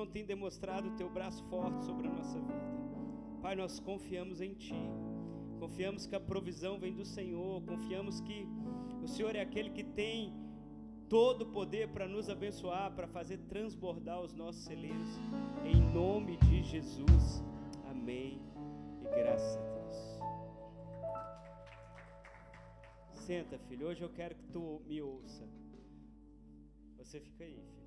não tem demonstrado o teu braço forte sobre a nossa vida. Pai, nós confiamos em Ti, confiamos que a provisão vem do Senhor, confiamos que o Senhor é aquele que tem todo o poder para nos abençoar, para fazer transbordar os nossos celeiros, em nome de Jesus, amém e graças a Deus. Senta, filho, hoje eu quero que tu me ouça. Você fica aí, filho.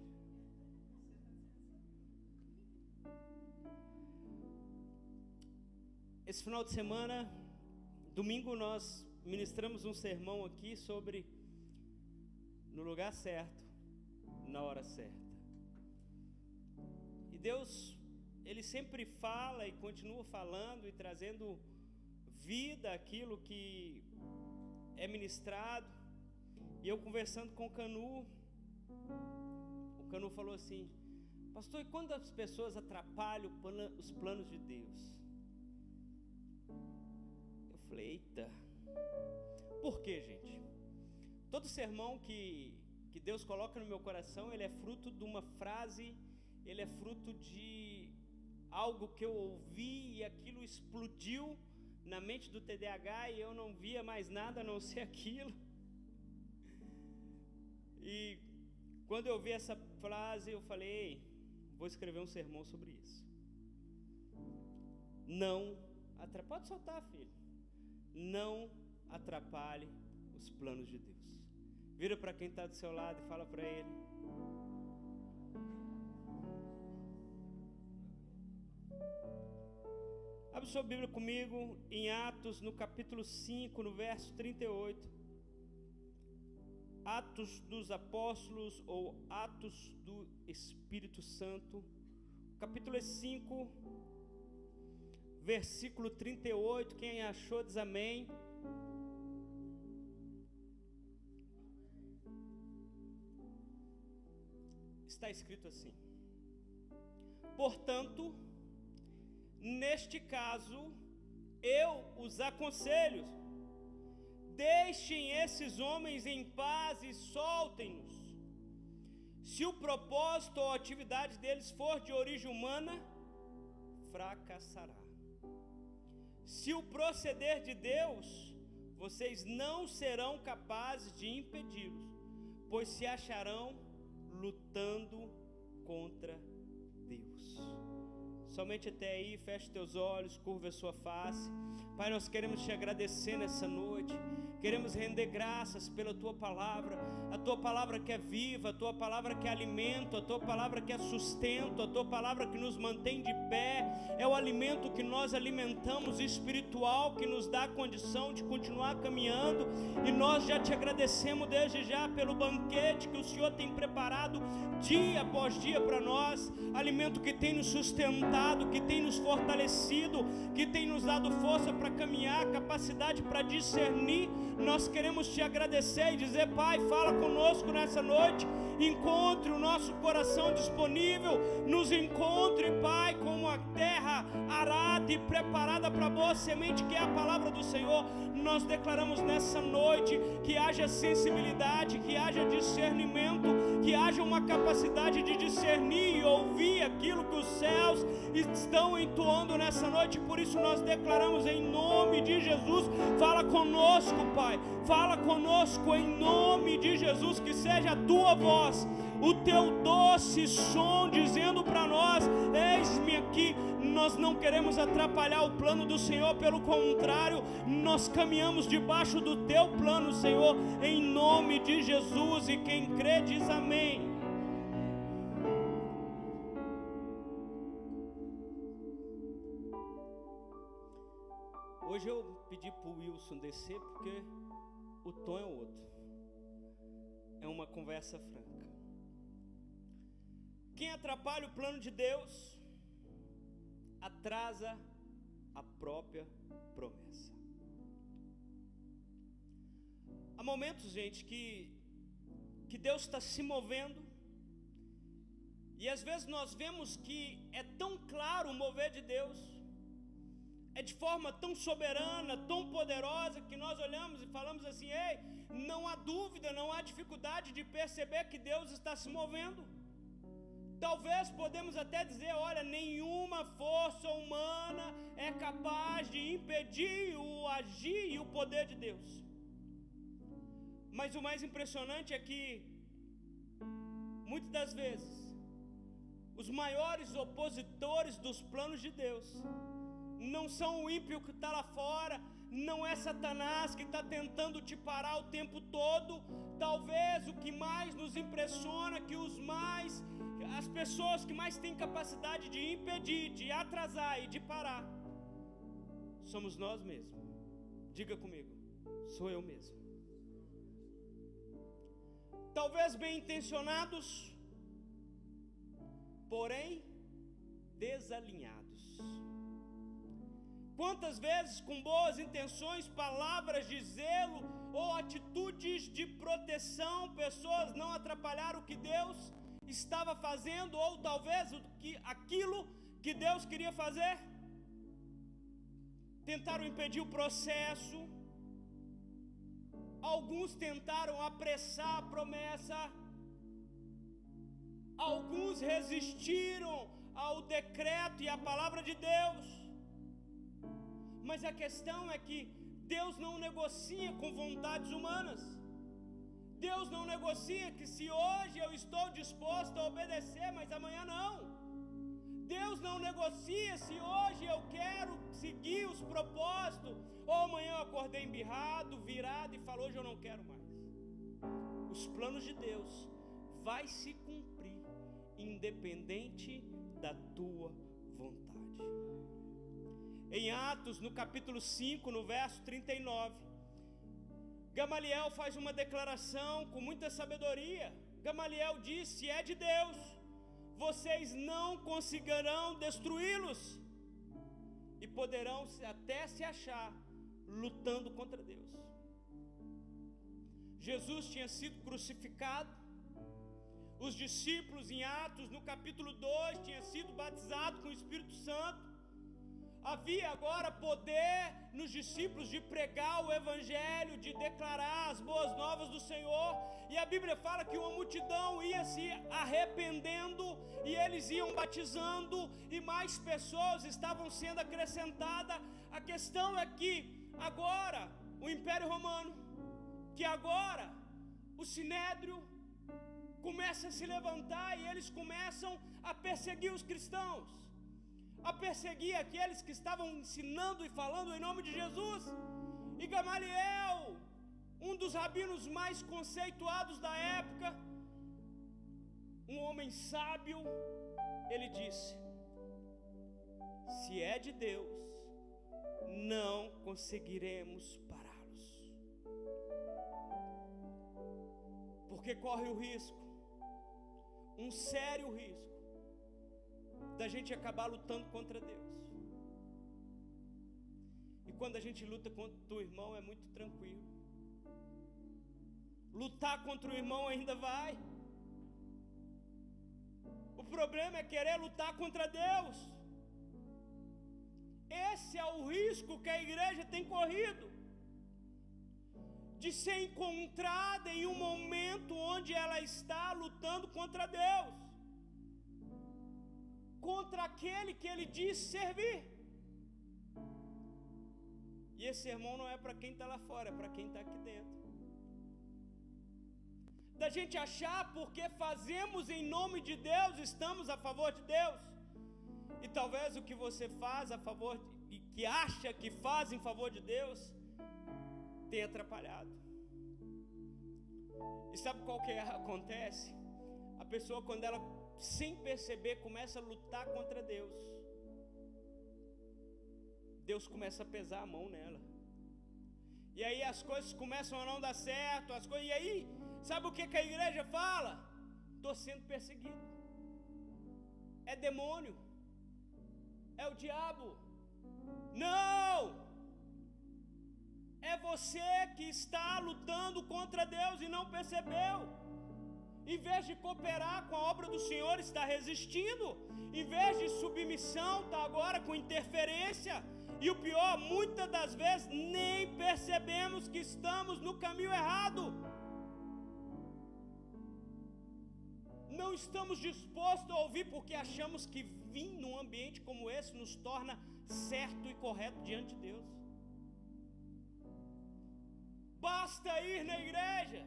Esse final de semana, domingo, nós ministramos um sermão aqui sobre no lugar certo, na hora certa. E Deus, Ele sempre fala e continua falando e trazendo vida àquilo que é ministrado. E eu conversando com o Canu falou assim: pastor, e quando as pessoas atrapalham os planos de Deus? Eu falei, eita, por quê, gente? Todo sermão que Deus coloca no meu coração, ele é fruto de uma frase, ele é fruto de algo que eu ouvi e aquilo explodiu na mente do TDAH e eu não via mais nada a não ser aquilo. E quando eu vi essa frase, eu falei, ei, vou escrever um sermão sobre isso. Não atrapalhe, pode soltar, filho. Não atrapalhe os planos de Deus. Vira para quem está do seu lado e fala para ele: abre sua Bíblia comigo em Atos, no capítulo 5, no verso 38. Atos dos Apóstolos ou Atos do Espírito Santo, capítulo 5, versículo 38. Quem achou diz amém. Está escrito assim: portanto, neste caso, eu os aconselho, deixem esses homens em paz e soltem-nos. Se o propósito ou atividade deles for de origem humana, fracassará. Se o proceder de Deus, vocês não serão capazes de impedi-los, pois se acharão lutando contra Deus. Somente até aí, feche teus olhos, curva a sua face. Pai, nós queremos te agradecer nessa noite, queremos render graças pela tua palavra, a tua palavra que é viva, a tua palavra que é alimento, a tua palavra que é sustento, a tua palavra que nos mantém de pé, é o alimento que nós alimentamos espiritual, que nos dá a condição de continuar caminhando. E nós já te agradecemos desde já pelo banquete que o Senhor tem preparado dia após dia para nós, alimento que tem nos sustentado, que tem nos fortalecido, que tem nos dado força para caminhar, capacidade para discernir. Nós queremos te agradecer e dizer: Pai, fala conosco nessa noite, encontre o nosso coração disponível, nos encontre, Pai, como a terra arada e preparada para a boa semente que é a palavra do Senhor. Nós declaramos nessa noite que haja sensibilidade, que haja discernimento, que haja uma capacidade de discernir e ouvir aquilo que os céus estão entoando nessa noite. Por isso nós declaramos em nome de Jesus: fala conosco, Pai, fala conosco em nome de Jesus, que seja a tua voz, o teu doce som dizendo para nós: eis-me aqui. Nós não queremos atrapalhar o plano do Senhor, pelo contrário, nós caminhamos debaixo do teu plano, Senhor, em nome de Jesus. E quem crê diz amém. Hoje eu pedi para o Wilson descer porque o tom é outro, é uma conversa franca. Quem atrapalha o plano de Deus atrasa a própria promessa. Há momentos, gente, que Deus está se movendo, e às vezes nós vemos que é tão claro o mover de Deus, é de forma tão soberana, tão poderosa, que nós olhamos e falamos assim: ei, não há dúvida, não há dificuldade de perceber que Deus está se movendo. Talvez podemos até dizer, olha, nenhuma força humana é capaz de impedir o agir e o poder de Deus. Mas o mais impressionante é que, muitas das vezes, os maiores opositores dos planos de Deus não são o ímpio que está lá fora, não é Satanás que está tentando te parar o tempo todo. Talvez o que mais nos impressiona, as pessoas que mais têm capacidade de impedir, de atrasar e de parar, somos nós mesmos. Diga comigo, sou eu mesmo. Talvez bem intencionados, porém desalinhados. Quantas vezes com boas intenções, palavras de zelo ou atitudes de proteção, pessoas não atrapalharam o que Deus estava fazendo, ou talvez aquilo que Deus queria fazer. Tentaram impedir o processo. Alguns tentaram apressar a promessa. Alguns resistiram ao decreto e à palavra de Deus. Mas a questão é que Deus não negocia com vontades humanas. Deus não negocia que se hoje eu estou disposto a obedecer, mas amanhã não. Deus não negocia se hoje eu quero seguir os propósitos, ou amanhã eu acordei embirrado, virado e falou, hoje eu não quero mais. Os planos de Deus vai se cumprir, independente da tua vontade. Em Atos, no capítulo 5, no verso 39, Gamaliel faz uma declaração com muita sabedoria. Gamaliel diz, se é de Deus, vocês não conseguirão destruí-los, e poderão até se achar lutando contra Deus. Jesus tinha sido crucificado. Os discípulos em Atos, no capítulo 2, tinham sido batizados com o Espírito Santo. Havia agora poder nos discípulos de pregar o Evangelho, de declarar as boas novas do Senhor. E a Bíblia fala que uma multidão ia se arrependendo e eles iam batizando e mais pessoas estavam sendo acrescentadas. A questão é que agora o Império Romano, que agora o Sinédrio começa a se levantar e eles começam a perseguir os cristãos, a perseguir aqueles que estavam ensinando e falando em nome de Jesus. E Gamaliel, um dos rabinos mais conceituados da época, um homem sábio, ele disse, se é de Deus, não conseguiremos pará-los, porque corre o risco, um sério risco, da gente acabar lutando contra Deus. E quando a gente luta contra o irmão é muito tranquilo. Lutar contra o irmão ainda vai. O problema é querer lutar contra Deus. Esse é o risco que a igreja tem corrido, de ser encontrada em um momento onde ela está lutando contra Deus, contra aquele que ele diz servir. E esse sermão não é para quem está lá fora, é para quem está aqui dentro. Da gente achar porque fazemos em nome de Deus, estamos a favor de Deus. E talvez o que você faz a favor, e que acha que faz em favor de Deus, tenha atrapalhado. E sabe qual que acontece? A pessoa, quando ela, sem perceber, começa a lutar contra Deus, Deus começa a pesar a mão nela. E aí as coisas começam a não dar certo, e aí, sabe o que a igreja fala? Estou sendo perseguido. É demônio. É o diabo. Não! É você que está lutando contra Deus e não percebeu. Em vez de cooperar com a obra do Senhor, está resistindo. Em vez de submissão, está agora com interferência. E o pior, muitas das vezes nem percebemos que estamos no caminho errado. não estamos dispostos a ouvir porque achamos que vir num ambiente como esse nos torna certo e correto diante de Deus. Basta ir na igreja,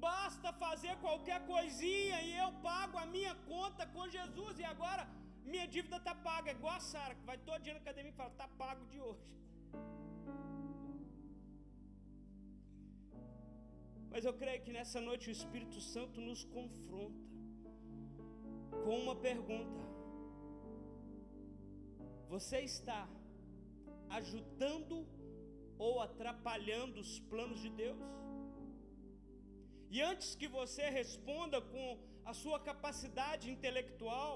basta fazer qualquer coisinha e eu pago a minha conta com Jesus, e agora minha dívida está paga. É igual a Sara, que vai todo dia na academia e fala, está pago de hoje. Mas eu creio que nessa noite o Espírito Santo nos confronta com uma pergunta: você está ajudando ou atrapalhando os planos de Deus? E antes que você responda com a sua capacidade intelectual,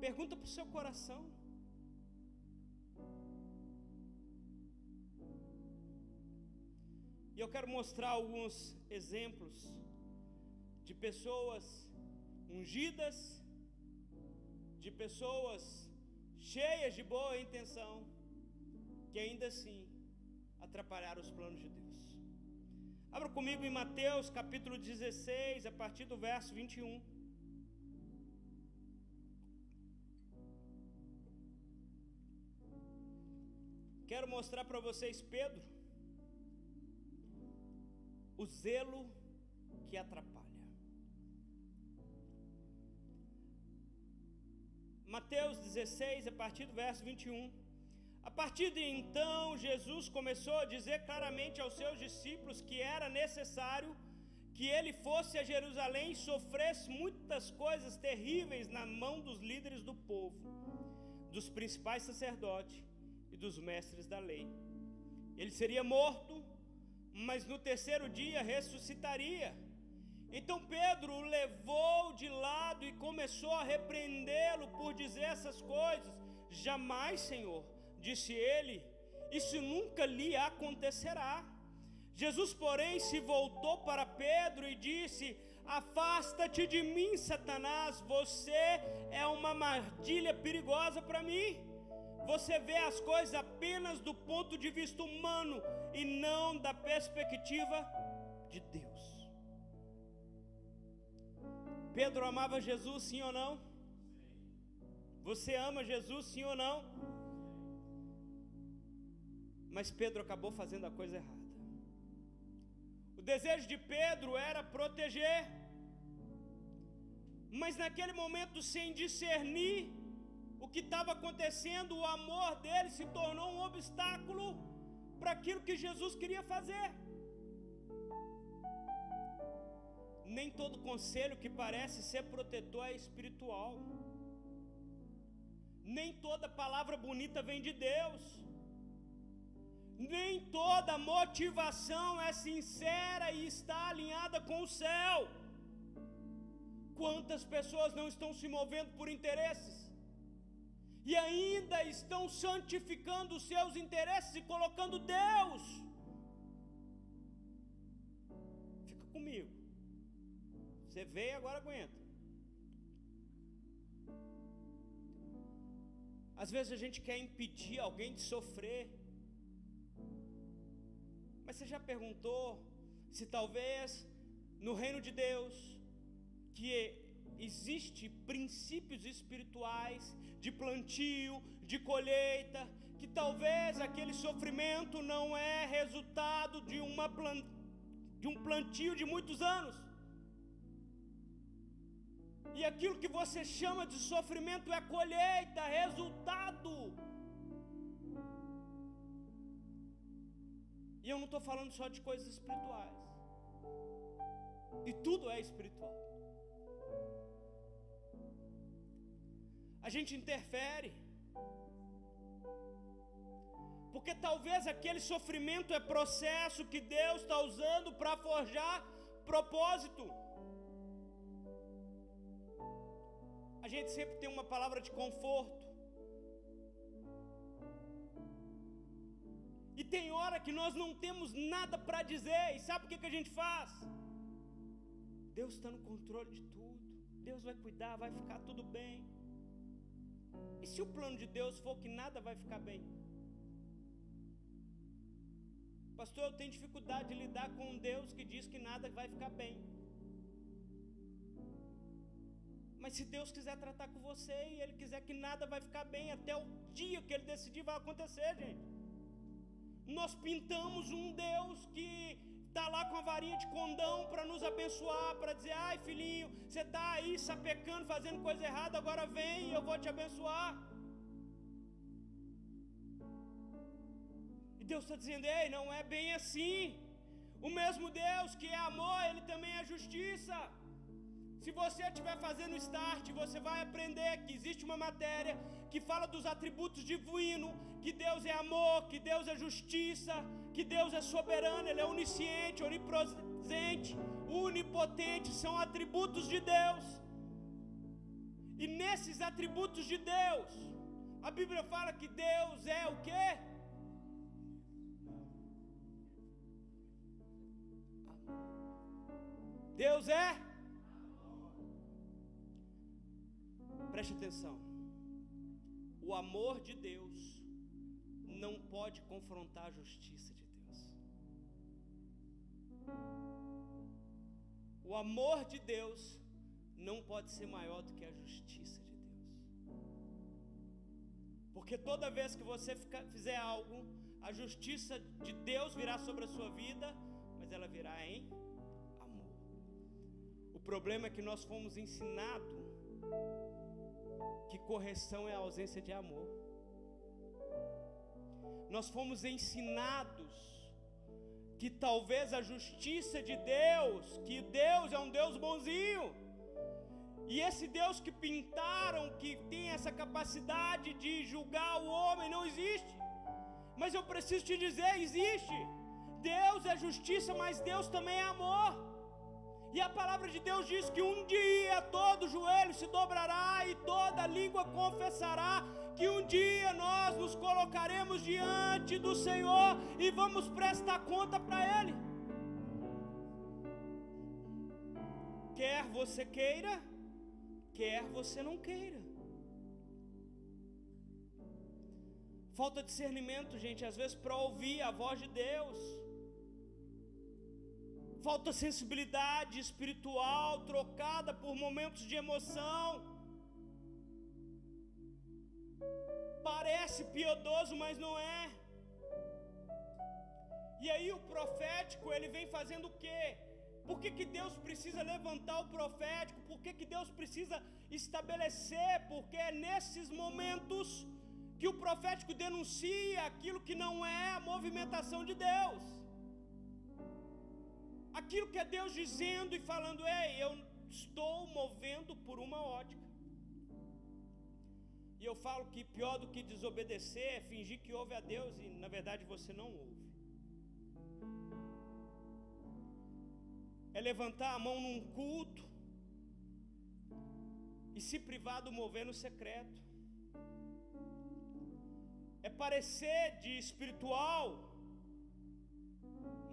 pergunta para o seu coração. E eu quero mostrar alguns exemplos de pessoas ungidas, de pessoas cheias de boa intenção, que ainda assim atrapalharam os planos de Deus. Abra comigo em Mateus capítulo 16, a partir do verso 21. Quero mostrar para vocês Pedro, o zelo que atrapalha. Mateus 16, a partir do verso 21. A partir de então, Jesus começou a dizer claramente aos seus discípulos que era necessário que ele fosse a Jerusalém e sofresse muitas coisas terríveis na mão dos líderes do povo, dos principais sacerdotes e dos mestres da lei. Ele seria morto, mas no terceiro dia ressuscitaria. Então Pedro o levou de lado e começou a repreendê-lo por dizer essas coisas. Jamais, Senhor, disse ele, isso nunca lhe acontecerá. Jesus, porém, se voltou para Pedro e disse: afasta-te de mim, Satanás, você é uma armadilha perigosa para mim. Você vê as coisas apenas do ponto de vista humano e não da perspectiva de Deus. Pedro amava Jesus, sim ou não? Você ama Jesus, sim ou não? Mas Pedro acabou fazendo a coisa errada. O desejo de Pedro era proteger, mas naquele momento, sem discernir o que estava acontecendo, o amor dele se tornou um obstáculo para aquilo que Jesus queria fazer. Nem todo conselho que parece ser protetor é espiritual. Nem toda palavra bonita vem de Deus. Nem toda motivação é sincera e está alinhada com o céu. Quantas pessoas não estão se movendo por interesses e ainda estão santificando os seus interesses e colocando Deus? Fica comigo. Você veio, agora aguenta. Às vezes a gente quer impedir alguém de sofrer. Mas você já perguntou se talvez no reino de Deus, que existe princípios espirituais de plantio, de colheita, que talvez aquele sofrimento não é resultado de um plantio de muitos anos. E aquilo que você chama de sofrimento é colheita, resultado. E eu não estou falando só de coisas espirituais. E tudo é espiritual. A gente interfere. Porque talvez aquele sofrimento é processo que Deus está usando para forjar propósito. A gente sempre tem uma palavra de conforto. E tem hora que nós não temos nada para dizer. E sabe o que a gente faz? Deus está no controle de tudo. Deus vai cuidar, vai ficar tudo bem. E se o plano de Deus for que nada vai ficar bem? Pastor, eu tenho dificuldade de lidar com um Deus que diz que nada vai ficar bem. Mas se Deus quiser tratar com você e Ele quiser que nada vai ficar bem, até o dia que Ele decidir vai acontecer, gente. Nós pintamos um Deus que está lá com a varinha de condão para nos abençoar, para dizer: ai filhinho, você está aí sapecando, fazendo coisa errada, agora vem e eu vou te abençoar. E Deus está dizendo: ei, não é bem assim. O mesmo Deus que é amor, Ele também é justiça. Se você estiver fazendo start, você vai aprender que existe uma matéria que fala dos atributos divinos, que Deus é amor, que Deus é justiça, que Deus é soberano, Ele é onisciente, onipresente, onipotente, são atributos de Deus. E nesses atributos de Deus, a Bíblia fala que Deus é o quê? Deus é? Preste atenção. O amor de Deus não pode confrontar a justiça de Deus. O amor de Deus não pode ser maior do que a justiça de Deus. Porque toda vez que você fizer algo, a justiça de Deus virá sobre a sua vida, mas ela virá em amor. O problema é que nós fomos ensinados que correção é a ausência de amor. Nós fomos ensinados que talvez a justiça de Deus, que Deus é um Deus bonzinho, e esse Deus que pintaram, que tem essa capacidade de julgar o homem, não existe. Mas eu preciso te dizer, existe. Deus é justiça, mas Deus também é amor. E a palavra de Deus diz que um dia todo joelho se dobrará e toda língua confessará que um dia nós nos colocaremos diante do Senhor e vamos prestar conta para Ele. Quer você queira, quer você não queira. Falta discernimento, gente, às vezes para ouvir a voz de Deus. Falta sensibilidade espiritual trocada por momentos de emoção. Parece piedoso, mas não é. E aí o profético, ele vem fazendo o quê? Por que Deus precisa levantar o profético? Por que Deus precisa estabelecer? Porque é nesses momentos que o profético denuncia aquilo que não é a movimentação de Deus. Aquilo que é Deus dizendo e falando: ei, eu estou movendo por uma ótica. E eu falo que pior do que desobedecer é fingir que ouve a Deus e na verdade você não ouve. É levantar a mão num culto e se privar do mover no secreto. É parecer de espiritual,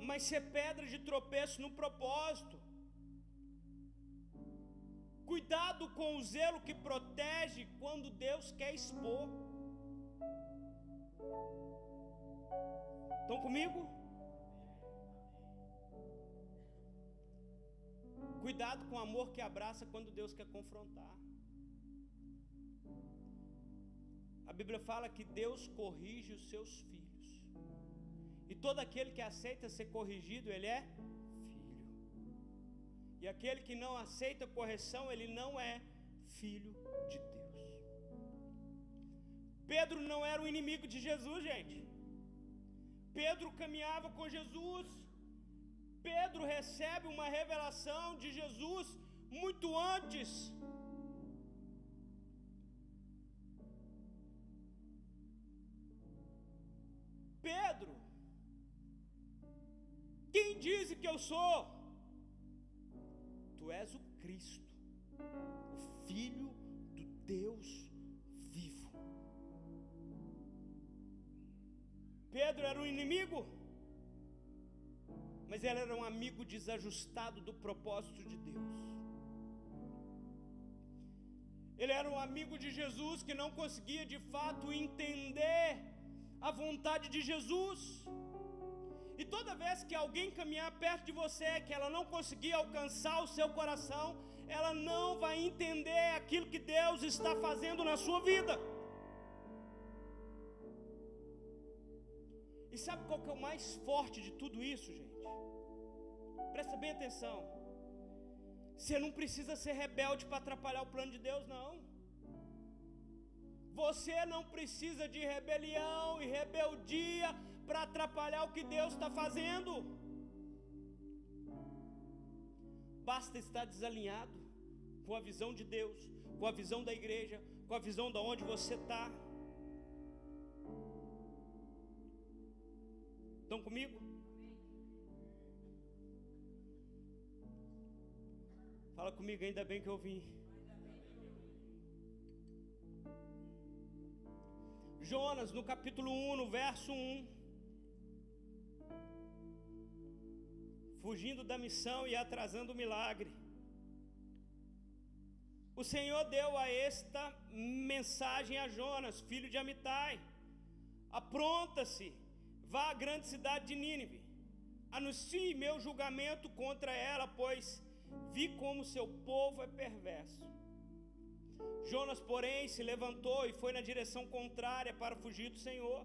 mas ser pedra de tropeço no propósito. Cuidado com o zelo que protege quando Deus quer expor. Estão comigo? Cuidado com o amor que abraça quando Deus quer confrontar. A Bíblia fala que Deus corrige os seus filhos. E todo aquele que aceita ser corrigido, ele é filho. E aquele que não aceita correção, ele não é filho de Deus. Pedro não era o inimigo de Jesus, gente. Pedro caminhava com Jesus. Pedro recebe uma revelação de Jesus muito antes. Pedro, quem diz que eu sou? Tu és o Cristo, o Filho do Deus vivo. Pedro era um inimigo, mas ele era um amigo desajustado do propósito de Deus. Ele era um amigo de Jesus que não conseguia de fato entender a vontade de Jesus. E toda vez que alguém caminhar perto de você, que ela não conseguir alcançar o seu coração, ela não vai entender aquilo que Deus está fazendo na sua vida. E sabe qual que é o mais forte de tudo isso, gente? Presta bem atenção. Você não precisa ser rebelde para atrapalhar o plano de Deus, não. Você não precisa de rebelião e rebeldia para atrapalhar o que Deus está fazendo. Basta estar desalinhado com a visão de Deus, com a visão da igreja, com a visão de onde você está. Estão comigo? Fala comigo, ainda bem que eu vim. Jonas, no capítulo 1, no verso 1. Fugindo da missão e atrasando o milagre. O Senhor deu a esta mensagem a Jonas, filho de Amitai: apronta-se, vá à grande cidade de Nínive, anuncie meu julgamento contra ela, pois vi como seu povo é perverso. Jonas, porém, se levantou e foi na direção contrária para fugir do Senhor.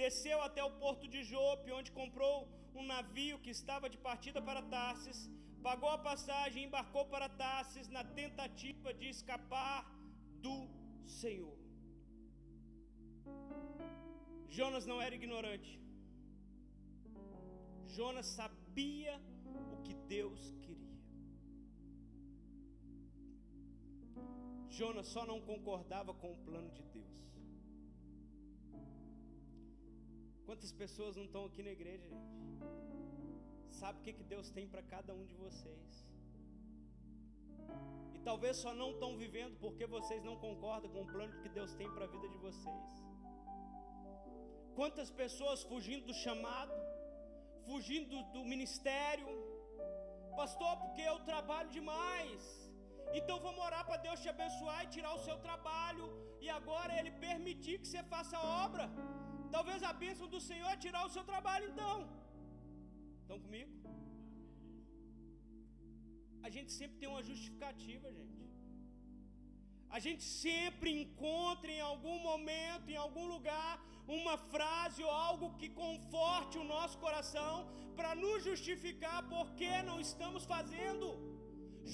Desceu até o porto de Jope, onde comprou um navio que estava de partida para Tarsis, pagou a passagem e embarcou para Tarsis na tentativa de escapar do Senhor. Jonas não era ignorante. Jonas sabia o que Deus queria. Jonas só não concordava com o plano de Deus. Quantas pessoas não estão aqui na igreja, gente? Sabe o que Deus tem para cada um de vocês? E talvez só não estão vivendo porque vocês não concordam com o plano que Deus tem para a vida de vocês. Quantas pessoas fugindo do chamado, fugindo do ministério. Pastor, porque eu trabalho demais, então vamos orar para Deus te abençoar e tirar o seu trabalho, e agora Ele permitir que você faça a obra. Talvez a bênção do Senhor é tirar o seu trabalho então. Estão comigo? A gente sempre tem uma justificativa, gente. A gente sempre encontra em algum momento, em algum lugar, uma frase ou algo que conforte o nosso coração para nos justificar por que não estamos fazendo.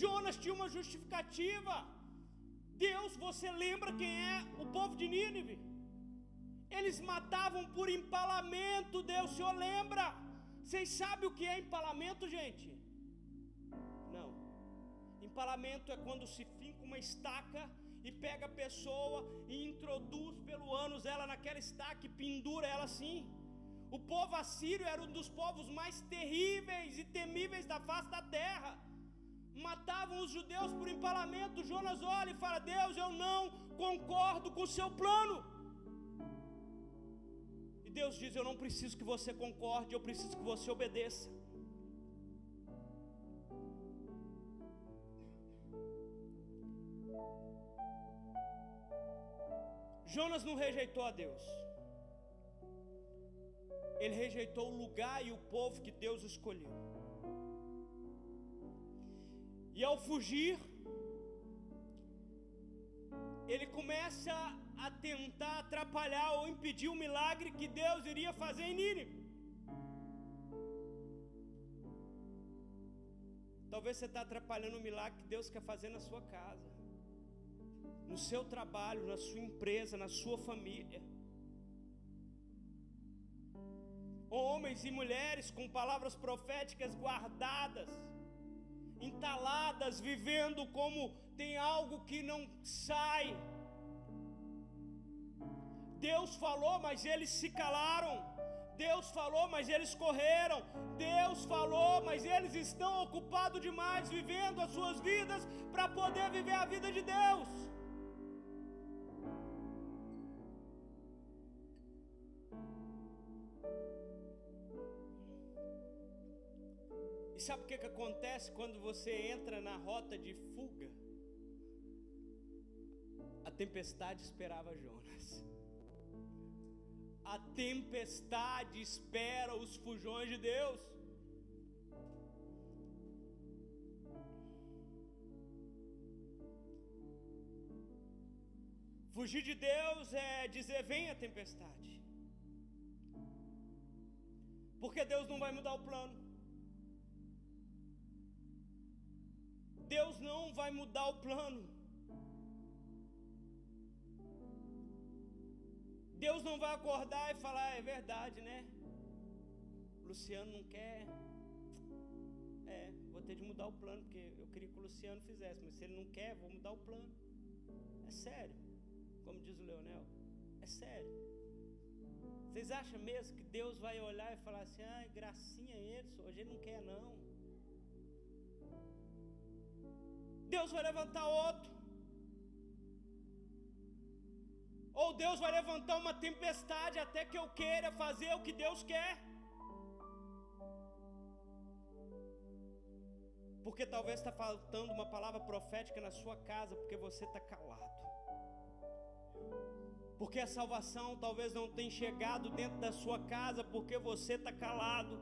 Jonas tinha uma justificativa. Deus, você lembra quem é o povo de Nínive? Eles matavam por empalamento. Deus, o Senhor lembra? Vocês sabem o que é empalamento, gente? Não. Empalamento é quando se finca uma estaca e pega a pessoa e introduz pelo ânus ela naquela estaca e pendura ela assim. O povo assírio era um dos povos mais terríveis e temíveis da face da terra. Matavam os judeus por empalamento. Jonas olha e fala: Deus, eu não concordo com o seu plano. E Deus diz: eu não preciso que você concorde, eu preciso que você obedeça. Jonas não rejeitou a Deus. Ele rejeitou o lugar e o povo que Deus escolheu. E ao fugir, ele começa a tentar atrapalhar ou impedir o milagre que Deus iria fazer em Nínive. Talvez você está atrapalhando o milagre que Deus quer fazer na sua casa, no seu trabalho, na sua empresa, na sua família. Homens e mulheres com palavras proféticas guardadas, entaladas, vivendo como tem algo que não sai. Deus falou, mas eles se calaram. Deus falou, mas eles correram. Deus falou, mas eles estão ocupados demais, vivendo as suas vidas para poder viver a vida de Deus. E sabe o que acontece quando você entra na rota de fuga? A tempestade esperava Jonas. A tempestade espera os fujões de Deus. Fugir de Deus é dizer: venha a tempestade. Porque Deus não vai mudar o plano. Deus não vai mudar o plano. Deus não vai acordar e falar: é verdade, né? Luciano não quer. Vou ter de mudar o plano, porque eu queria que o Luciano fizesse, mas se ele não quer, vou mudar o plano. É sério. Como diz o Leonel, é sério. Vocês acham mesmo que Deus vai olhar e falar assim: ai, gracinha Edson, hoje ele não quer não? Deus vai levantar outro. Ou Deus vai levantar uma tempestade até que eu queira fazer o que Deus quer. Porque talvez está faltando uma palavra profética na sua casa, porque você está calado. Porque a salvação talvez não tenha chegado dentro da sua casa, porque você está calado.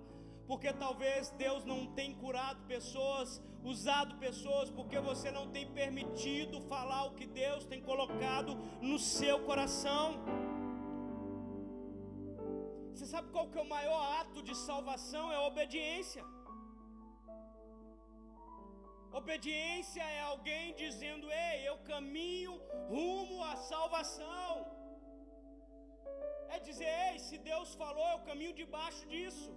Porque talvez Deus não tenha curado pessoas, usado pessoas, porque você não tem permitido falar o que Deus tem colocado no seu coração. Você sabe qual que é o maior ato de salvação? É a obediência. Obediência é alguém dizendo: ei, eu caminho rumo à salvação. É dizer: ei, se Deus falou, eu caminho debaixo disso.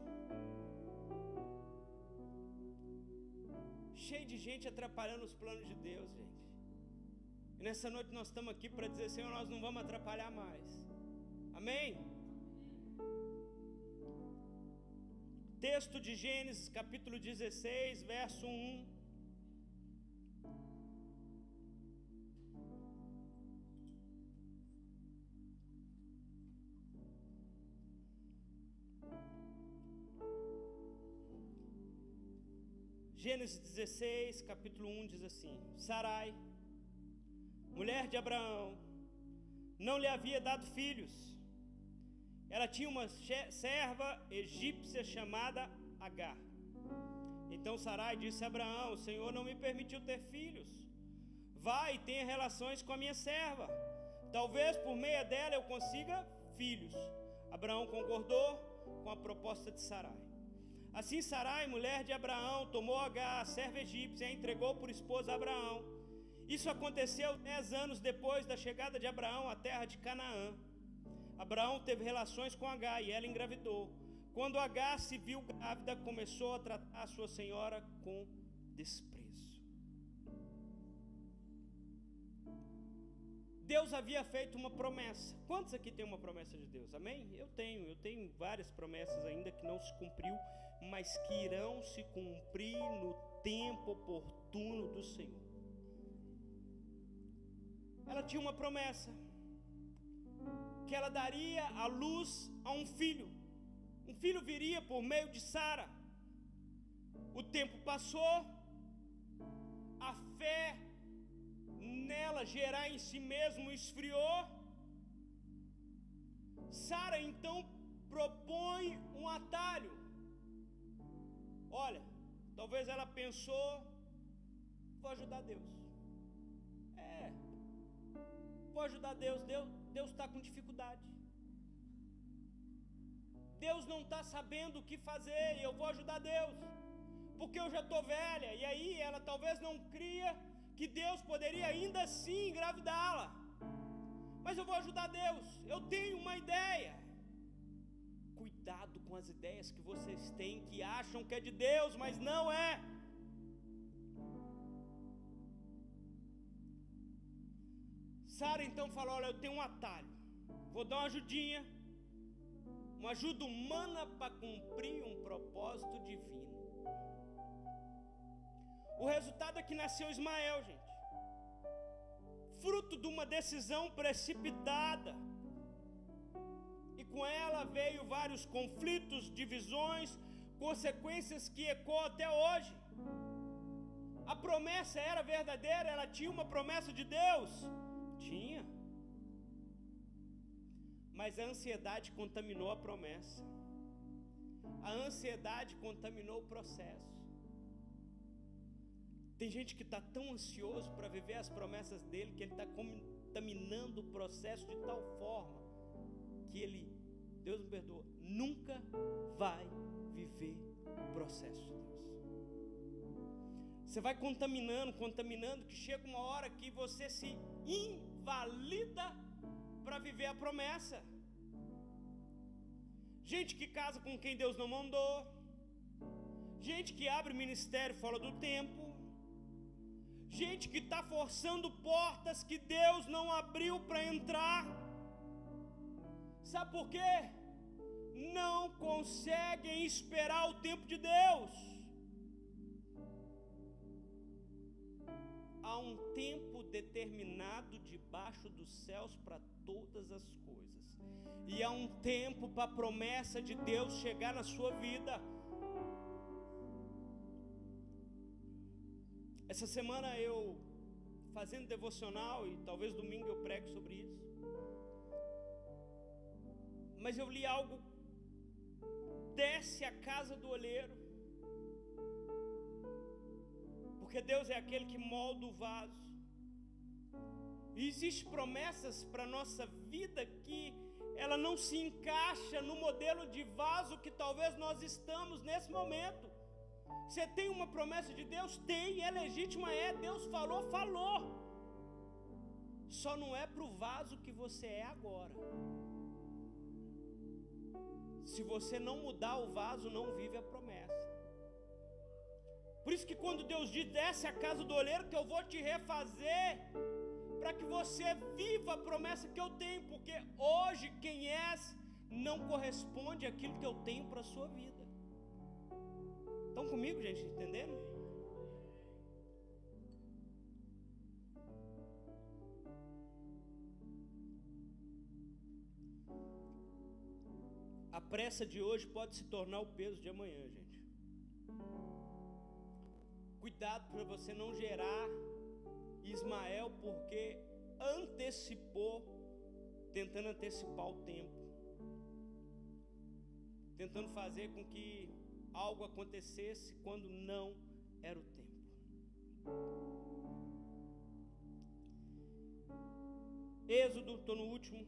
Cheio de gente atrapalhando os planos de Deus, gente. E nessa noite nós estamos aqui para dizer: Senhor, nós não vamos atrapalhar mais. Amém? Texto de Gênesis, capítulo 16, verso 1. Gênesis 16, capítulo 1 diz assim: Sarai, mulher de Abraão, não lhe havia dado filhos. Ela tinha uma serva egípcia chamada Agar. Então Sarai disse a Abraão: o Senhor não me permitiu ter filhos. Vai e tenha relações com a minha serva. Talvez por meio dela eu consiga filhos. Abraão concordou com a proposta de Sarai. Assim Sarai, mulher de Abraão, tomou Agar, a serva egípcia, e a entregou por esposa a Abraão. Isso aconteceu 10 anos depois da chegada de Abraão à terra de Canaã. Abraão teve relações com Agar e ela engravidou. Quando Agar se viu grávida, começou a tratar a sua senhora com desprezo. Deus havia feito uma promessa. Quantos aqui tem uma promessa de Deus? Amém? Eu tenho várias promessas ainda que não se cumpriu, mas que irão se cumprir no tempo oportuno do Senhor. Ela tinha uma promessa, que ela daria à luz a um filho. Um filho viria por meio de Sara. O tempo passou, a fé nela gerar em si mesmo esfriou. Sara então propõe um atalho. Olha, talvez ela pensou: vou ajudar Deus. Vou ajudar Deus. Deus está com dificuldade. Deus não está sabendo o que fazer e eu vou ajudar Deus, porque eu já estou velha. E aí ela talvez não cria que Deus poderia ainda assim engravidá-la. Mas eu vou ajudar Deus. Eu tenho uma ideia. Cuidado com as ideias que vocês têm, que acham que é de Deus, mas não é. Sara então falou: olha, eu tenho um atalho. Vou dar uma ajudinha, uma ajuda humana para cumprir um propósito divino. O resultado é que nasceu Ismael, gente. Fruto de uma decisão precipitada. E com ela veio vários conflitos, divisões, consequências que ecoam até hoje. A promessa era verdadeira, ela tinha uma promessa de Deus? Tinha. Mas a ansiedade contaminou a promessa. A ansiedade contaminou o processo. Tem gente que está tão ansioso para viver as promessas dele que ele está contaminando o processo de tal forma que ele, Deus me perdoa, nunca vai viver o processo de Deus. Você vai contaminando, que chega uma hora que você se invalida para viver a promessa. Gente que casa com quem Deus não mandou, gente que abre ministério fora do tempo, gente que está forçando portas que Deus não abriu para entrar. Sabe por quê? Não conseguem esperar o tempo de Deus. Há um tempo determinado debaixo dos céus para todas as coisas. E há um tempo para a promessa de Deus chegar na sua vida. Essa semana eu, fazendo devocional, e talvez domingo eu pregue sobre isso, mas eu li algo, desce a casa do olheiro, porque Deus é aquele que molda o vaso. E existem promessas para a nossa vida que ela não se encaixa no modelo de vaso que talvez nós estamos nesse momento. Você tem uma promessa de Deus? Tem, é legítima, é, Deus falou, falou. Só não é para o vaso que você é agora. Se você não mudar o vaso, não vive a promessa. Por isso que quando Deus diz, desce a casa do olheiro que eu vou te refazer, para que você viva a promessa que eu tenho, porque hoje quem és não corresponde àquilo que eu tenho para a sua vida. Estão comigo, gente, entendendo? A pressa de hoje pode se tornar o peso de amanhã, gente. Cuidado para você não gerar Ismael, porque antecipou, tentando antecipar o tempo, tentando fazer com que algo acontecesse quando não era o tempo. Êxodo, estou no último,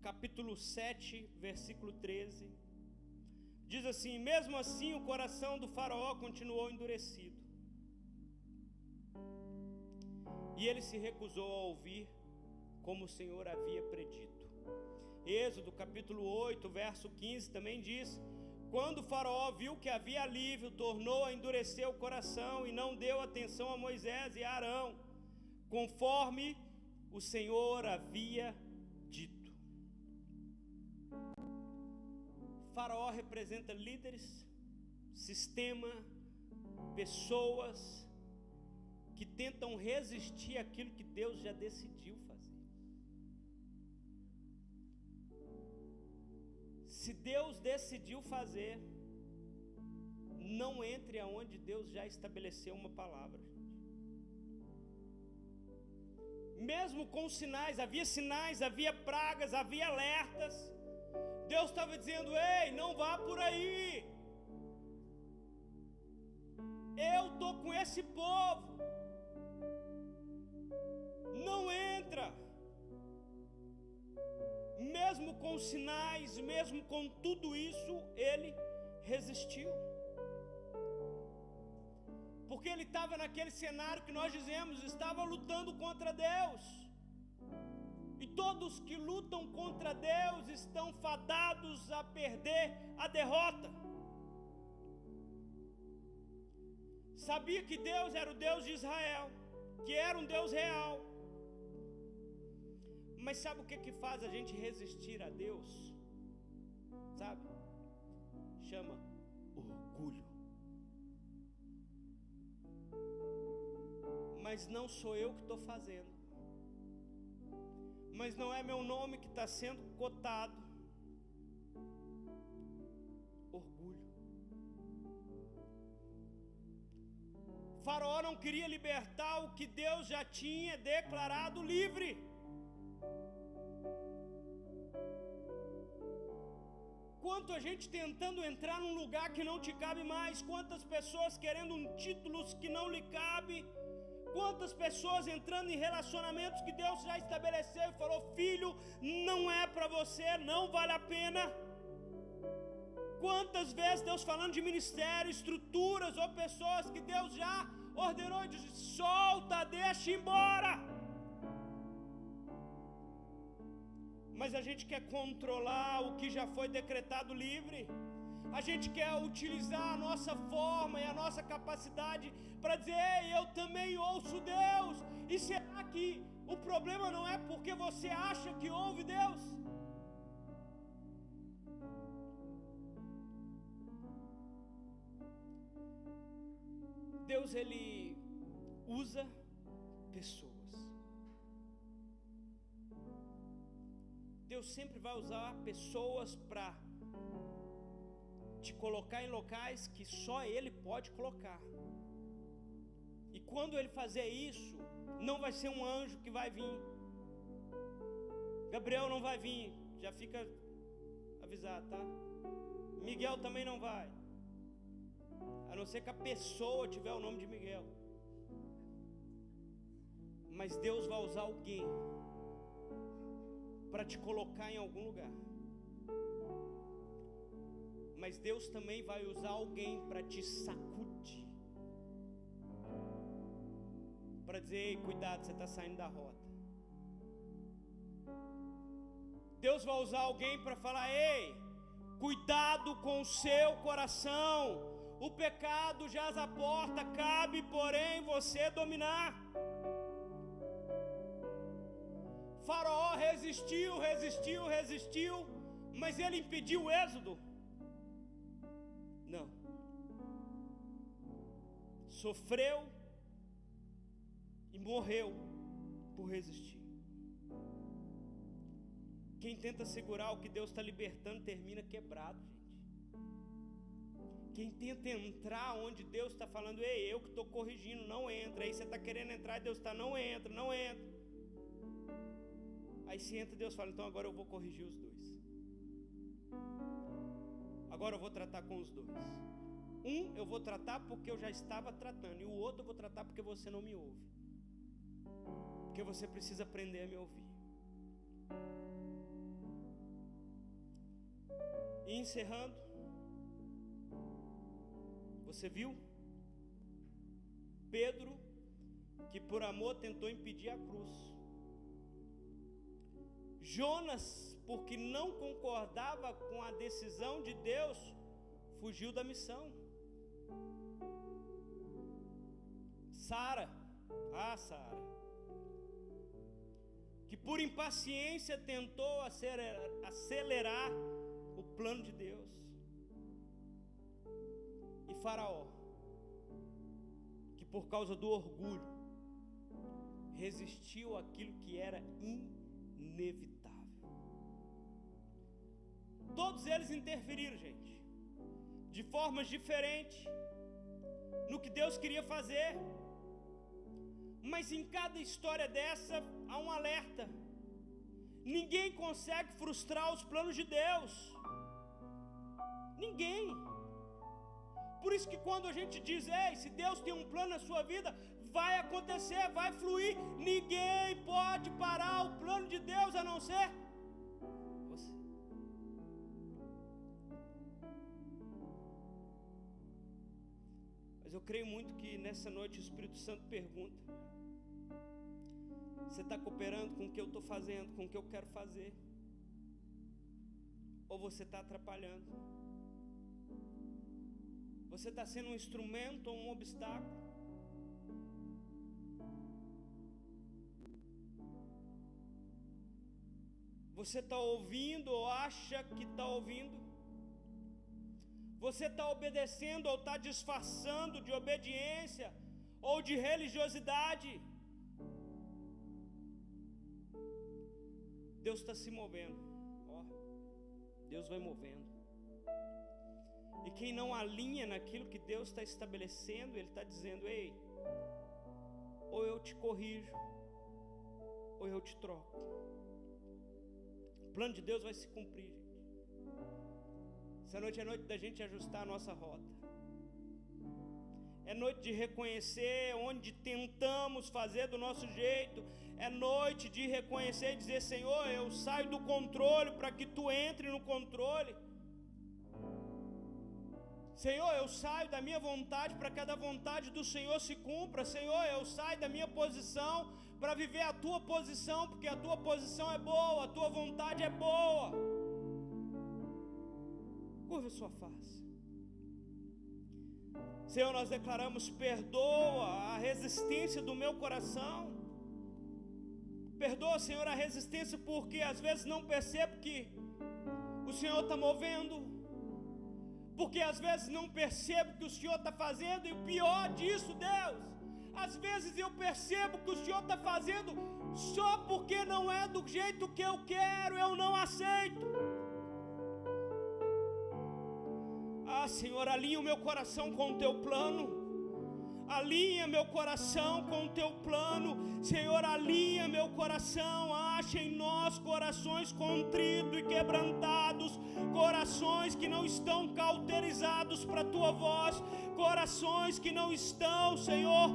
capítulo 7, versículo 13, diz assim: mesmo assim o coração do faraó continuou endurecido, e ele se recusou a ouvir como o Senhor havia predito. Êxodo capítulo 8, verso 15 também diz: quando o faraó viu que havia alívio, tornou a endurecer o coração e não deu atenção a Moisés e a Arão, conforme o Senhor havia dito. Faraó representa líderes, sistema, pessoas que tentam resistir àquilo que Deus já decidiu fazer. Se Deus decidiu fazer, não entre aonde Deus já estabeleceu uma palavra. Mesmo com sinais, havia pragas, havia alertas. Deus estava dizendo: ei, não vá por aí. Eu estou com esse povo. Não entra. Mesmo com sinais, mesmo com tudo isso, ele resistiu. Porque ele estava naquele cenário que nós dizemos, estava lutando contra Deus. E todos que lutam contra Deus estão fadados a perder a derrota. Sabia que Deus era o Deus de Israel, que era um Deus real. Mas sabe o que faz a gente resistir a Deus? Sabe? Chama orgulho. Mas não sou eu que estou fazendo. Mas não é meu nome que está sendo cotado. Orgulho. Faraó não queria libertar o que Deus já tinha declarado livre. Quanto a gente tentando entrar num lugar que não te cabe mais, quantas pessoas querendo títulos que não lhe cabe, Quantas pessoas entrando em relacionamentos que Deus já estabeleceu e falou: filho, não é para você, não vale a pena. Quantas vezes Deus falando de ministério, estruturas ou pessoas que Deus já ordenou e disse: solta, deixa ir embora. Mas a gente quer controlar o que já foi decretado livre. A gente quer utilizar a nossa forma e a nossa capacidade para dizer: ei, eu também ouço Deus. E será que o problema não é porque você acha que ouve Deus? Deus, Ele usa pessoas. Deus sempre vai usar pessoas para te colocar em locais que só Ele pode colocar. E quando Ele fazer isso, não vai ser um anjo que vai vir. Gabriel não vai vir, já fica avisado, tá? Miguel também não vai, a não ser que a pessoa tiver o nome de Miguel. Mas Deus vai usar alguém para te colocar em algum lugar. Mas Deus também vai usar alguém para te sacudir, para dizer: ei, cuidado, você está saindo da rota. Deus vai usar alguém para falar: ei, cuidado com o seu coração, o pecado jaz à porta, cabe porém você dominar. Faraó resistiu, mas ele impediu o êxodo? Não. Sofreu e morreu por resistir. Quem tenta segurar o que Deus está libertando termina quebrado, gente. Quem tenta entrar onde Deus está falando: ei, eu que estou corrigindo, não entra. Aí você está querendo entrar e Deus está: não entra, não entra. Aí se entra, Deus fala: então agora eu vou corrigir os dois. Agora eu vou tratar com os dois. Um eu vou tratar porque eu já estava tratando, e o outro eu vou tratar porque você não me ouve. Porque você precisa aprender a me ouvir. E encerrando, você viu? Pedro, que por amor tentou impedir a cruz. Jonas, porque não concordava com a decisão de Deus, fugiu da missão. Sara, que por impaciência tentou acelerar o plano de Deus. E Faraó, que por causa do orgulho resistiu àquilo que era inevitável. Todos eles interferiram, gente, de formas diferentes no que Deus queria fazer. Mas em cada história dessa há um alerta: ninguém consegue frustrar os planos de Deus. Ninguém. Por isso que quando a gente diz: ei, se Deus tem um plano na sua vida, vai acontecer, vai fluir. Ninguém pode parar o plano de Deus a não ser você. Mas eu creio muito que nessa noite o Espírito Santo pergunta: você está cooperando com o que eu estou fazendo, com o que eu quero fazer? Ou você está atrapalhando? Você está sendo um instrumento ou um obstáculo? Você está ouvindo ou acha que está ouvindo? Você está obedecendo ou está disfarçando de obediência ou de religiosidade? Deus está se movendo. Deus vai movendo. E quem não alinha naquilo que Deus está estabelecendo, Ele está dizendo: ei, ou eu te corrijo, ou eu te troco. O plano de Deus vai se cumprir, gente. Essa noite é noite da gente ajustar a nossa rota. é noite de reconhecer onde tentamos fazer do nosso jeito, é noite de reconhecer e dizer: Senhor, eu saio do controle para que Tu entre no controle. Senhor, eu saio da minha vontade para que a vontade do Senhor se cumpra. Senhor, eu saio da minha posição para viver a Tua posição, porque a Tua posição é boa, a Tua vontade é boa. Curva sua face. Senhor, nós declaramos: perdoa a resistência do meu coração. Perdoa, Senhor, a resistência, porque às vezes não percebo que o Senhor está movendo, porque às vezes não percebo que o Senhor está fazendo, e o pior disso, Deus, às vezes eu percebo que o Senhor está fazendo só porque não é do jeito que eu quero, eu não aceito. Ah, Senhor, alinha o meu coração com o Teu plano. Alinha meu coração com o Teu plano. Senhor, alinha meu coração. Acha em nós corações contritos e quebrantados, corações que não estão cauterizados para a Tua voz, corações que não estão, Senhor,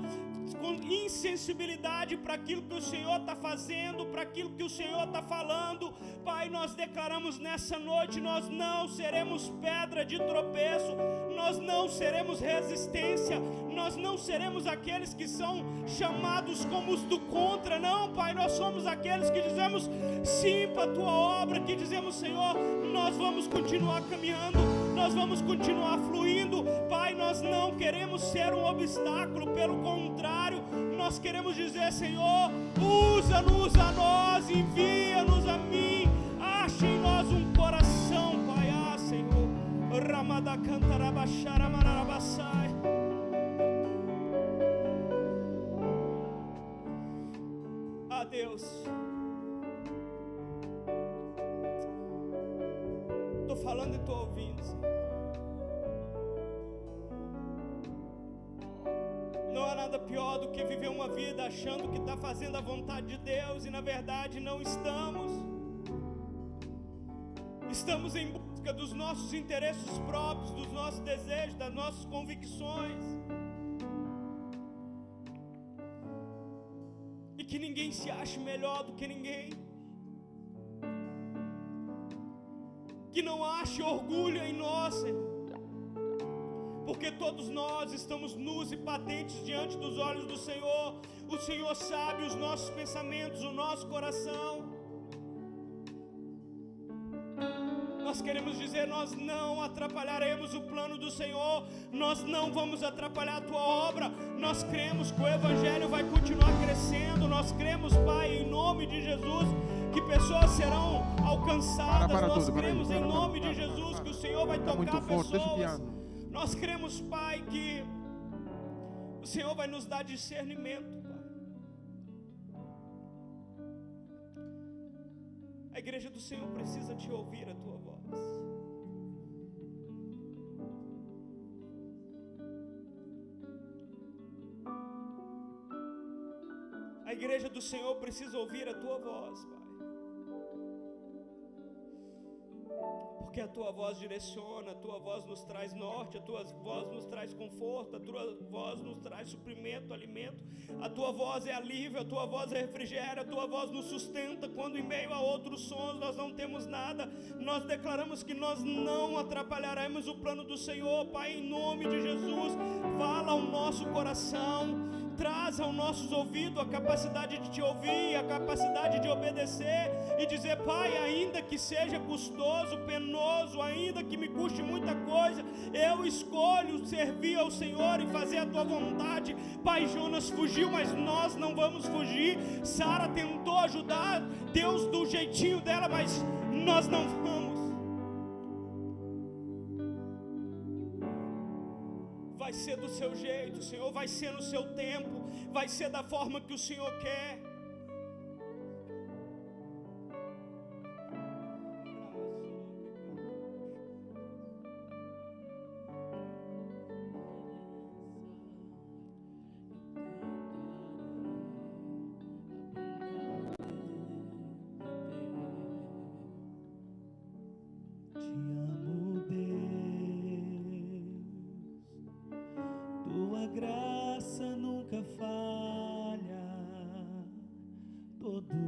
com insensibilidade para aquilo que o Senhor está fazendo, para aquilo que o Senhor está falando. Pai, nós declaramos nessa noite: nós não seremos pedra de tropeço, nós não seremos resistência, nós não seremos aqueles que são chamados como os do contra. Não, Pai, nós somos aqueles que dizemos sim para a Tua obra, que dizemos: Senhor, nós vamos continuar caminhando, nós vamos continuar fluindo. Pai, nós não queremos ser um obstáculo, pelo contrário, nós queremos dizer: Senhor, usa-nos a nós, envia-nos a mim, acha em nós um coração, Pai. Ah, Senhor, Ramada Cantarabachara Mararabassai. Ah, Deus, estou falando e estou ouvindo, Senhor. Não há nada pior do que viver uma vida achando que está fazendo a vontade de Deus e na verdade não estamos. Estamos em busca dos nossos interesses próprios, dos nossos desejos, das nossas convicções. E que ninguém se ache melhor do que ninguém. Que não ache orgulho em nós, Senhor. Porque todos nós estamos nus e patentes diante dos olhos do Senhor. O Senhor sabe os nossos pensamentos, o nosso coração. Nós queremos dizer: nós não atrapalharemos o plano do Senhor, nós não vamos atrapalhar a Tua obra. Nós cremos que o Evangelho vai continuar crescendo. Nós cremos, Pai, em nome de Jesus, que pessoas serão alcançadas. Nós cremos em nome de Jesus que o Senhor vai tocar pessoas. Nós cremos, Pai, que o Senhor vai nos dar discernimento, Pai. A igreja do Senhor precisa te ouvir a Tua voz. A igreja do Senhor precisa ouvir a Tua voz, Pai. Porque a Tua voz direciona, a Tua voz nos traz norte, a Tua voz nos traz conforto, a Tua voz nos traz suprimento, alimento, a Tua voz é alívio, a Tua voz é refrigério, a Tua voz nos sustenta quando em meio a outros sons nós não temos nada. Nós declaramos que nós não atrapalharemos o plano do Senhor, Pai, em nome de Jesus. Fala ao nosso coração, traz aos nossos ouvidos a capacidade de Te ouvir, a capacidade de obedecer e dizer: Pai, ainda que seja custoso, penoso, ainda que me custe muita coisa, eu escolho servir ao Senhor e fazer a Tua vontade. Pai, Jonas fugiu, mas nós não vamos fugir. Sara tentou ajudar Deus do jeitinho dela, mas nós não vamos. Vai ser do seu jeito, Senhor, vai ser no seu tempo, vai ser da forma que o Senhor quer. Te amo, Deus, Tua graça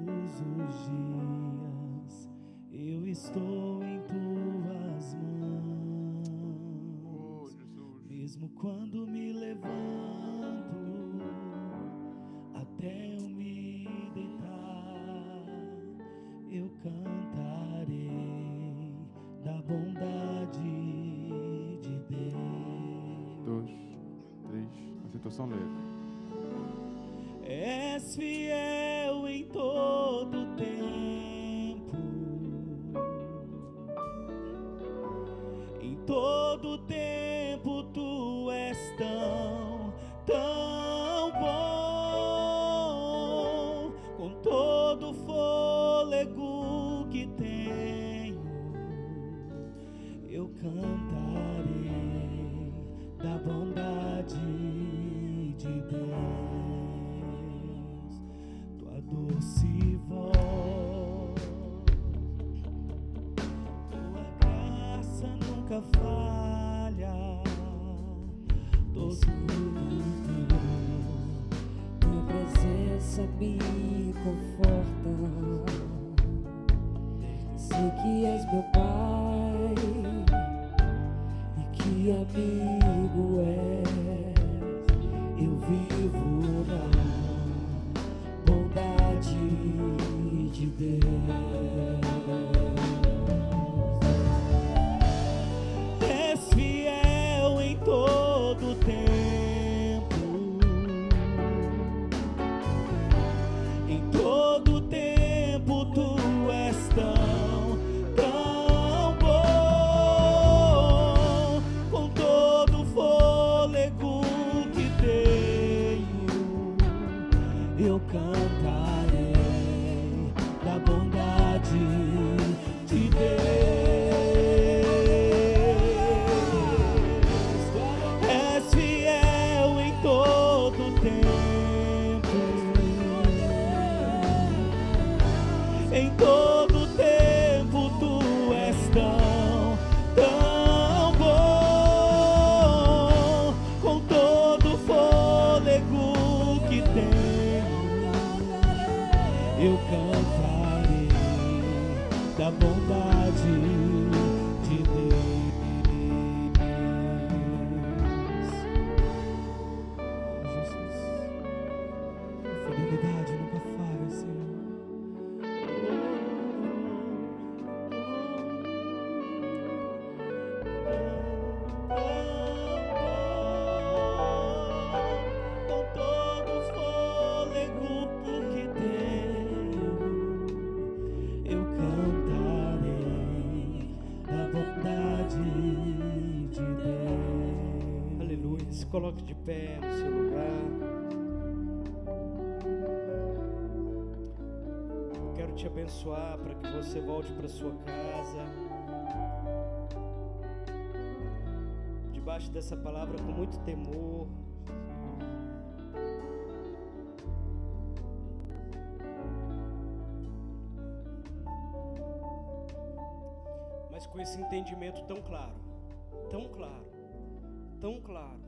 os dias eu estou em tuas mãos. Mesmo quando me levanto até eu me deitar, eu cantarei da bondade de Deus. 2, 3, a situação leve. És fiel em todo tempo, em todo tempo tu és tão bom. Com todo fôlego que tenho, eu cantarei da bondade de Deus. Doce voz, tua graça nunca falha, doce tua presença me conforta. Sei que és meu Pai e que amigo és. Eu vivo na bondade de Deus. És fiel em todo tempo, em todo tempo tu és tão bom. Com todo fôlego que tenho, eu cantarei da bondade de Deus. És fiel em todo tempo, em todo tempo tu és tão bom. Com todo fôlego que tenho, eu cantarei da bondade de Deus. Jesus, a fidelidade nunca falha, Senhor. Com todo fôlego que tenho, eu cantarei da bondade de Deus. Aleluia. Se coloque de pé no seu lugar. Eu quero te abençoar para que você volte para sua casa, debaixo dessa palavra com muito temor. Mas com esse entendimento tão claro, tão claro, tão claro,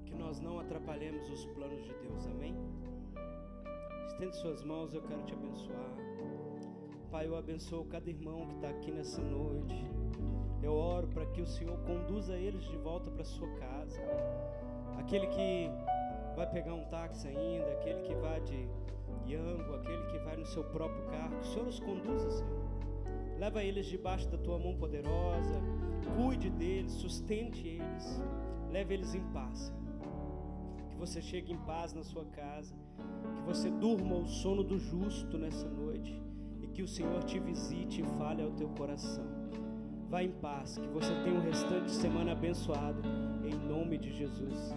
que nós não atrapalhemos os planos de Deus, amém? Estende suas mãos, eu quero te abençoar. Pai, eu abençoo cada irmão que está aqui nessa noite. Eu oro para que o Senhor conduza eles de volta para sua casa. Aquele que vai pegar um táxi ainda, aquele que vai de Yango, aquele que vai no seu próprio carro, que o Senhor os conduza, Senhor. Leva eles debaixo da tua mão poderosa, cuide deles, sustente eles, leve eles em paz, Senhor. Que você chegue em paz na sua casa, que você durma o sono do justo nessa noite e que o Senhor te visite e fale ao teu coração. Vá em paz, que você tenha um restante de semana abençoado, em nome de Jesus.